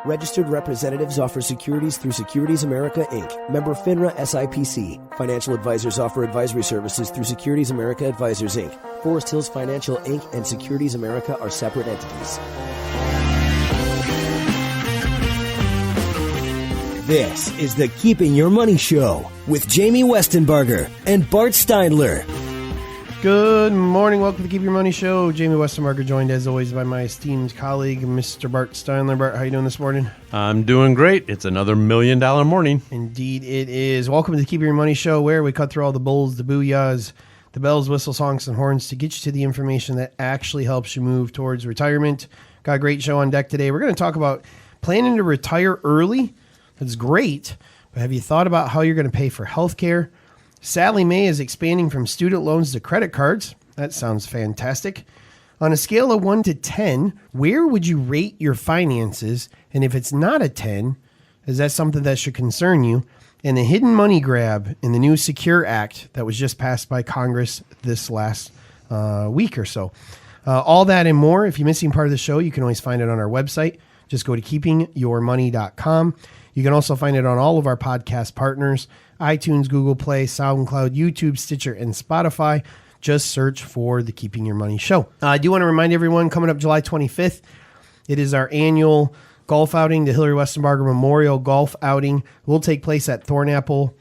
Registered representatives offer securities through Securities America, Inc., member FINRA SIPC. Financial advisors offer advisory services through Securities America Advisors, Inc. Forest Hills Financial, Inc. and Securities America are separate entities. This is the Keeping Your Money Show with Jamie Westenbarger and Bart Steinler. Good morning. Welcome to the Keep Your Money Show. Jamie Westenbarger, joined as always by my esteemed colleague, Mr. Bart Steinler. Bart, how you doing this morning? I'm doing great. It's another $1 million morning. Indeed it is. Welcome to the Keep Your Money Show, where we cut through all the bulls, the booyahs, the bells, whistles, honks, and horns to get you to the information that actually helps you move towards retirement. Got a great show on deck today. We're going to talk about planning to retire early. That's great, but have you thought about how you're going to pay for health care? Sallie Mae is expanding from student loans to credit cards. That sounds fantastic. On a scale of 1 to 10, where would you rate your finances? And if it's not a 10, is that something that should concern you? And the hidden money grab in the new Secure Act that was just passed by Congress this last week or so. All that and more. If you're missing part of the show, you can always find it on our website. Just go to keepingyourmoney.com. You can also find it on all of our podcast partners, iTunes, Google Play, SoundCloud, YouTube, Stitcher, and Spotify. Just search for the Keeping Your Money Show. I do want to remind everyone, coming up July 25th, it is our annual golf outing. The Hillary Westenbarger Memorial Golf Outing will take place at Thornapple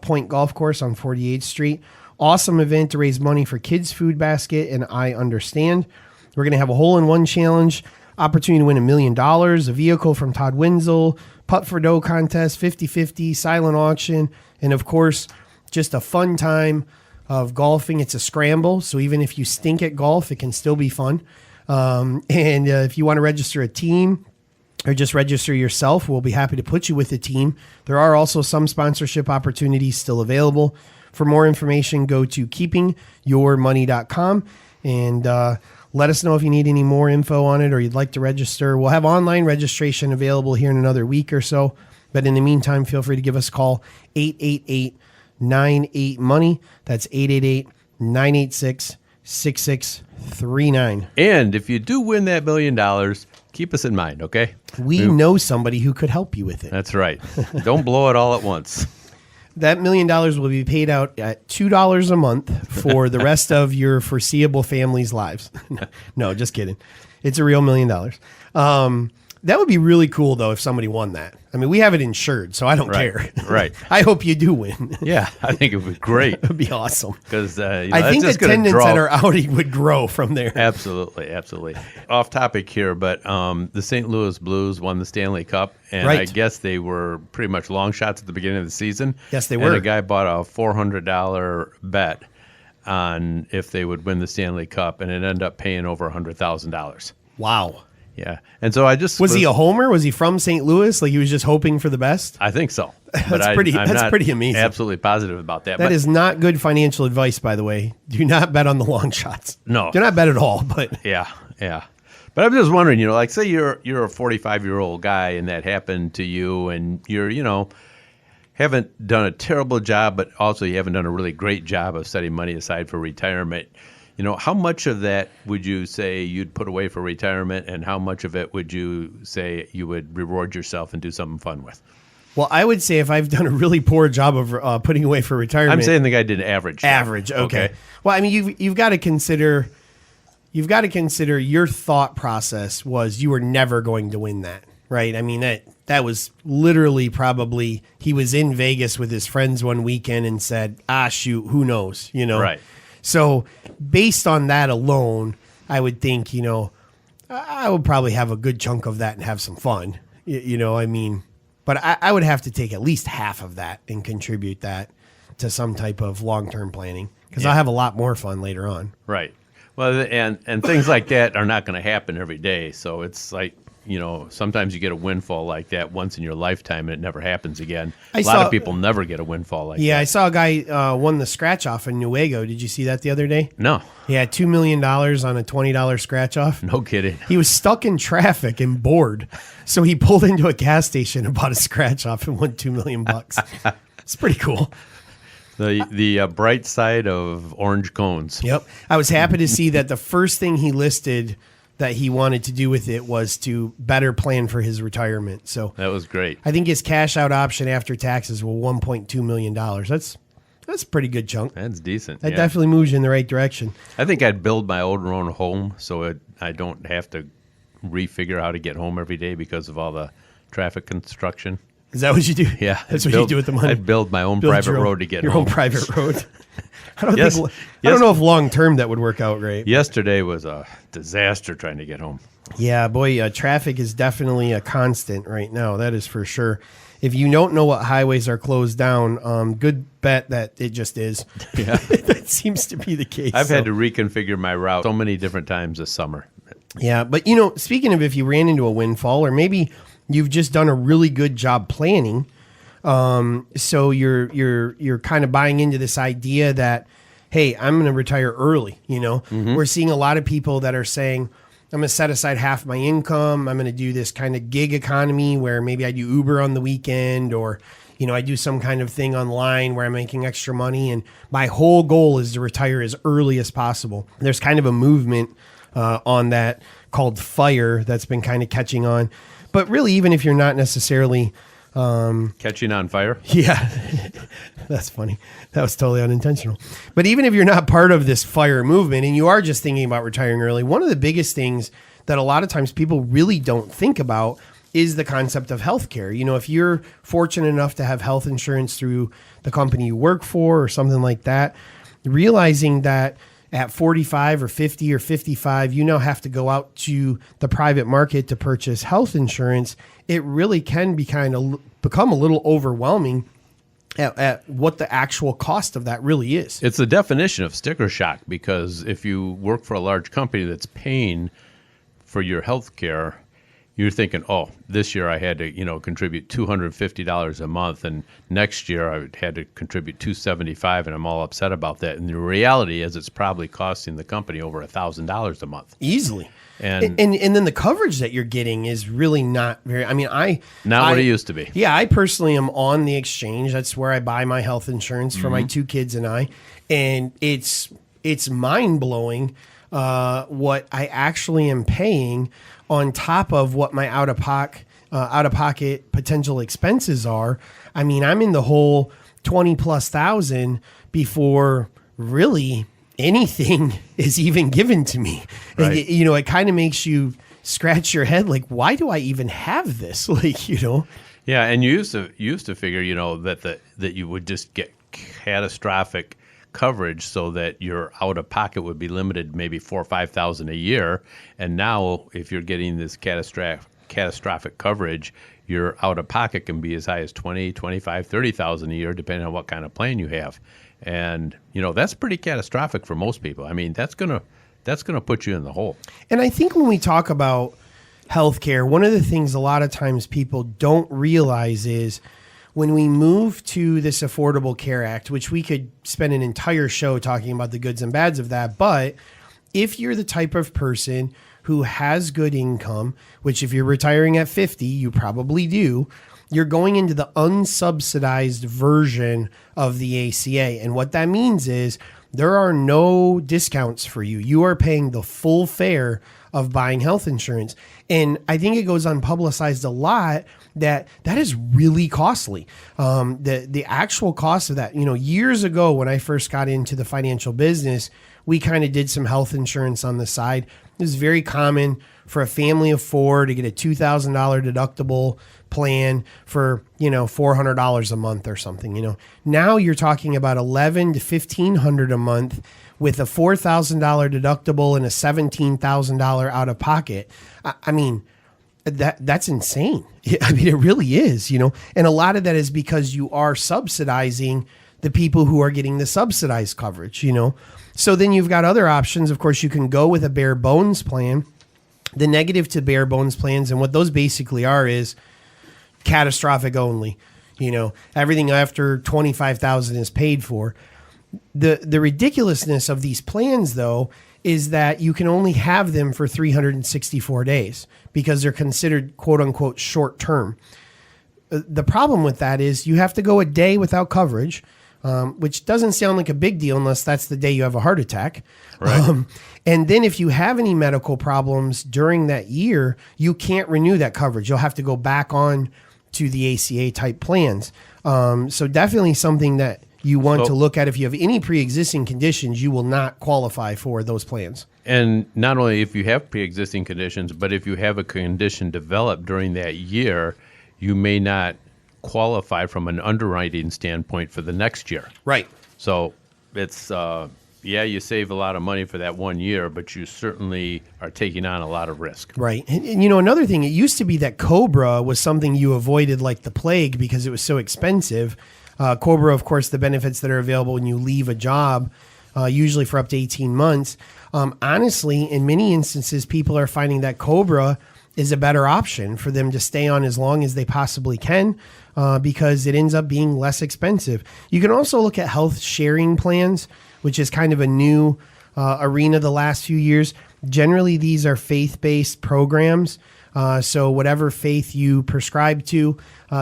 Point Golf Course on 48th Street. Awesome event to raise money for Kids Food Basket and I Understand. We're going to have a hole-in-one challenge, opportunity to win $1 million, a vehicle from Todd Wenzel, putt for dough contest, 50-50, silent auction, and of course, just a fun time of golfing. It's a scramble, so even if you stink at golf, it can still be fun. If you want to register a team or just register yourself, we'll be happy to put you with a team. There are also some sponsorship opportunities still available. For more information, go to keepingyourmoney.com and let us know if you need any more info on it or you'd like to register. We'll have online registration available here in another week or so. But in the meantime, feel free to give us a call, 888-98-MONEY. That's 888-986-6639. And if you do win that $1 million, keep us in mind, okay? We know somebody who could help you with it. That's right. Don't blow it all at once. That $1 million will be paid out at $2 a month for the rest of your foreseeable family's lives. No, just kidding. It's a real $1 million. That would be really cool, though, if somebody won that. I mean, we have it insured, so I don't care. Right. I hope you do win. Yeah, I think it would be great. It would be awesome. Because I think attendance at our outing would grow from there. Absolutely, absolutely. Off topic here, but the St. Louis Blues won the Stanley Cup, and right. I guess they were pretty much long shots at the beginning of the season. Yes, they were. And a guy bought a $400 bet on if they would win the Stanley Cup, and it ended up paying over $100,000. Wow. Yeah. And so I just... Was he a homer? Was he from St. Louis? Like he was just hoping for the best? I think so. That's pretty amazing. Absolutely positive about that. That is not good financial advice, by the way. Do not bet on the long shots. No. Do not bet at all, but... Yeah. But I'm just wondering, like say you're a 45-year-old guy and that happened to you and you're, haven't done a terrible job, but also you haven't done a really great job of setting money aside for retirement. How much of that would you say you'd put away for retirement, and how much of it would you say you would reward yourself and do something fun with? Well, I would say if I've done a really poor job of putting away for retirement. I'm saying the guy did average. Average, okay. Well, I mean, you've got to consider your thought process was you were never going to win that, right? I mean, that was literally probably he was in Vegas with his friends one weekend and said, shoot, who knows, Right. So based on that alone, I would think, I would probably have a good chunk of that and have some fun, but I would have to take at least half of that and contribute that to some type of long-term planning because I'll have a lot more fun later on. Right. Well, and things like that are not going to happen every day. So it's like, sometimes you get a windfall like that once in your lifetime and it never happens again. A lot of people never get a windfall like that. Yeah, I saw a guy won the scratch off in Newego. Did you see that the other day? No. He had $2 million on a $20 scratch off. No kidding. He was stuck in traffic and bored. So he pulled into a gas station and bought a scratch off and won $2 million. It's pretty cool. The bright side of orange cones. Yep. I was happy to see that the first thing he listed that he wanted to do with it was to better plan for his retirement. So That was great. I think his cash out option after taxes was $1.2 million. That's a pretty good chunk. That's decent. That yeah. definitely moves you in the right direction. I think I'd build my own home so I don't have to refigure how to get home every day because of all the traffic construction. Is that what you do? Yeah. That's what you do with the money. I'd build my own Build private your own- road to get your home. own private road. I don't Yes. think. I Yes. don't know if long term that would work out great. Yesterday was a disaster trying to get home. Yeah, boy, traffic is definitely a constant right now. That is for sure. If you don't know what highways are closed down, good bet that it just is. Yeah. That seems to be the case. I've had to reconfigure my route so many different times this summer. Yeah, but speaking of if you ran into a windfall, or maybe you've just done a really good job planning, so you're kind of buying into this idea that, hey, I'm going to retire early. We're seeing a lot of people that are saying, I'm going to set aside half my income. I'm going to do this kind of gig economy where maybe I do Uber on the weekend, or I do some kind of thing online where I'm making extra money. And my whole goal is to retire as early as possible. There's kind of a movement on that called FIRE that's been kind of catching on. But really, even if you're not necessarily Catching on fire? yeah, that's funny. That was totally unintentional. But even if you're not part of this FIRE movement and you are just thinking about retiring early, one of the biggest things that a lot of times people really don't think about is the concept of healthcare. If you're fortunate enough to have health insurance through the company you work for or something like that, realizing that at 45 or 50 or 55, you now have to go out to the private market to purchase health insurance, it really can become a little overwhelming at what the actual cost of that really is. It's the definition of sticker shock, because if you work for a large company that's paying for your health care, you're thinking, oh, this year I had to, contribute $250 a month, and next year I had to contribute $275, and I'm all upset about that. And the reality is, it's probably costing the company over $1,000 a month. Easily. And then the coverage that you're getting is really not very. Not what it used to be. Yeah, I personally am on the exchange. That's where I buy my health insurance for my two kids and I, and it's mind blowing what I actually am paying on top of what my out of pocket potential expenses are. I'm in the whole 20+ thousand before really anything is even given to me. Right. And, it kind of makes you scratch your head, like, why do I even have this? Yeah, and you used to figure, that you would just get catastrophic coverage so that your out of pocket would be limited maybe $4,000 or $5,000 a year. And now, if you're getting this catastrophic coverage, your out of pocket can be as high as $20,000, $25,000, $30,000 a year, depending on what kind of plan you have. And that's pretty catastrophic for most people. That's gonna put you in the hole. And I think when we talk about healthcare, one of the things a lot of times people don't realize is when we move to this Affordable Care Act, which we could spend an entire show talking about the goods and bads of that, but if you're the type of person who has good income, which if you're retiring at 50, you probably do, you're going into the unsubsidized version of the ACA. And what that means is there are no discounts for you. You are paying the full fare of buying health insurance. And I think it goes unpublicized a lot that is really costly. The actual cost of that, years ago when I first got into the financial business, we kind of did some health insurance on the side. It was very common for a family of four to get a $2,000 deductible plan for, $400 a month or something. Now you're talking about $1,100 to $1,500 a month with a $4,000 deductible and a $17,000 out of pocket. That's insane. It really is, and a lot of that is because you are subsidizing the people who are getting the subsidized coverage, So then you've got other options. Of course, you can go with a bare bones plan. The negative to bare bones plans, and what those basically are, is catastrophic only. Everything after $25,000 is paid for. The ridiculousness of these plans, though, is that you can only have them for 364 days because they're considered quote unquote short term. The problem with that is you have to go a day without coverage. which doesn't sound like a big deal unless that's the day you have a heart attack. Right. And then if you have any medical problems during that year, you can't renew that coverage. You'll have to go back on to the ACA type plans. So definitely something that you want to look at. If you have any pre-existing conditions, you will not qualify for those plans. And not only if you have pre-existing conditions, but if you have a condition developed during that year, you may not qualify from an underwriting standpoint for the next year. Right. So it's, you save a lot of money for that 1 year, but you certainly are taking on a lot of risk. Right. And another thing, it used to be that COBRA was something you avoided like the plague because it was so expensive. COBRA, of course, the benefits that are available when you leave a job, usually for up to 18 months. Honestly, in many instances, people are finding that COBRA is a better option for them to stay on as long as they possibly can because it ends up being less expensive. You can also look at health sharing plans, which is kind of a new arena the last few years. Generally, these are faith-based programs. So whatever faith you prescribe to,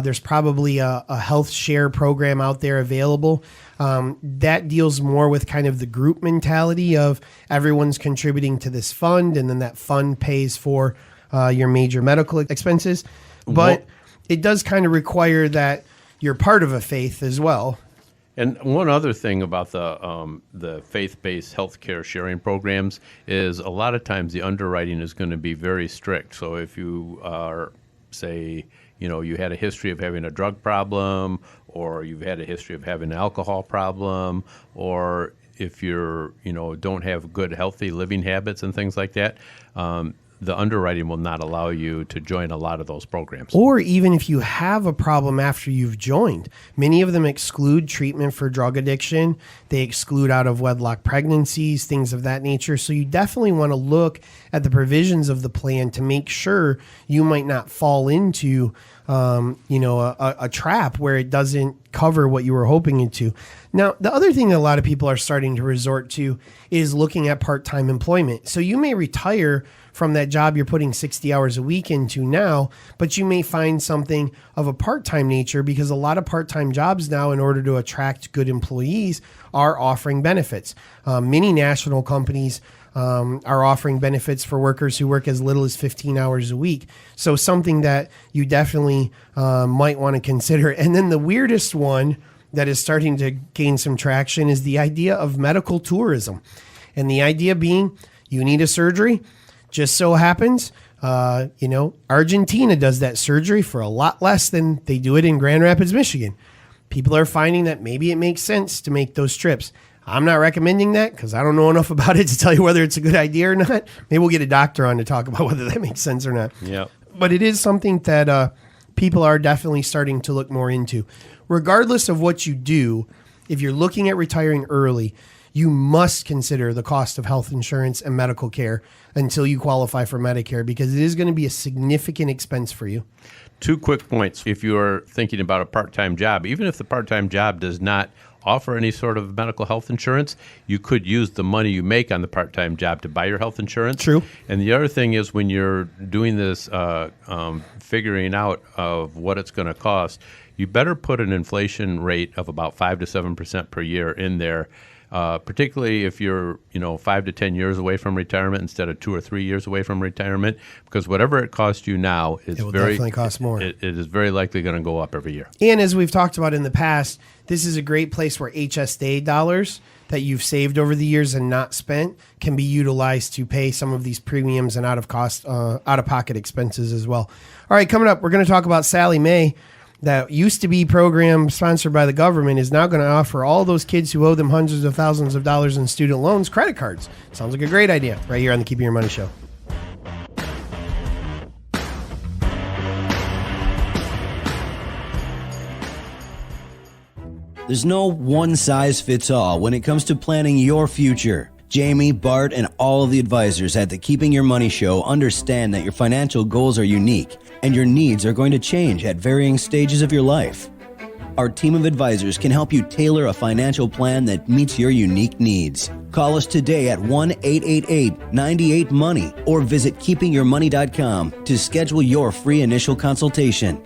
there's probably a health share program out there available. That deals more with kind of the group mentality of everyone's contributing to this fund, and then that fund pays for your major medical expenses. But it does kind of require that you're part of a faith as well. And one other thing about the faith-based healthcare sharing programs is a lot of times the underwriting is going to be very strict. So if you are, say, you had a history of having a drug problem, or you've had a history of having an alcohol problem, or if you're, don't have good healthy living habits and things like that, the underwriting will not allow you to join a lot of those programs. Or even if you have a problem after you've joined. Many of them exclude treatment for drug addiction. They exclude out of wedlock pregnancies, things of that nature. So you definitely want to look at the provisions of the plan to make sure you might not fall into a trap where it doesn't cover what you were hoping it to. Now, the other thing that a lot of people are starting to resort to is looking at part-time employment. So you may retire from that job you're putting 60 hours a week into now, but you may find something of a part-time nature because a lot of part-time jobs now, in order to attract good employees, are offering benefits. Many national companies are offering benefits for workers who work as little as 15 hours a week. So something that you definitely might want to consider. And then the weirdest one that is starting to gain some traction is the idea of medical tourism. And the idea being you need a surgery. Just so happens, Argentina does that surgery for a lot less than they do it in Grand Rapids, Michigan. People are finding that maybe it makes sense to make those trips. I'm not recommending that because I don't know enough about it to tell you whether it's a good idea or not. Maybe we'll get a doctor on to talk about whether that makes sense or not. Yeah. But it is something that people are definitely starting to look more into. Regardless of what you do, if you're looking at retiring early, you must consider the cost of health insurance and medical care until you qualify for Medicare, because it is going to be a significant expense for you. 2 quick points. If you're thinking about a part-time job, even if the part-time job does not offer any sort of medical health insurance, you could use the money you make on the part-time job to buy your health insurance. True. And the other thing is, when you're doing this figuring out of what it's going to cost, you better put an inflation rate of about 5 to 7% per year in there. Particularly if you're, 5 to 10 years away from retirement instead of 2 or 3 years away from retirement, because whatever it costs you now is definitely cost more. It is very likely going to go up every year. And as we've talked about in the past, this is a great place where HSA dollars that you've saved over the years and not spent can be utilized to pay some of these premiums and out of pocket expenses as well. All right, coming up, we're going to talk about Sallie Mae. That used to be program sponsored by the government is now going to offer all those kids who owe them hundreds of thousands of dollars in student loans credit cards. Sounds like a great idea right here on the Keeping Your Money Show. There's no one-size-fits-all when it comes to planning your future. Jamie, Bart, and all of the advisors at the Keeping Your Money Show understand that your financial goals are unique and your needs are going to change at varying stages of your life. Our team of advisors can help you tailor a financial plan that meets your unique needs. Call us today at 1-888-98-MONEY or visit keepingyourmoney.com to schedule your free initial consultation.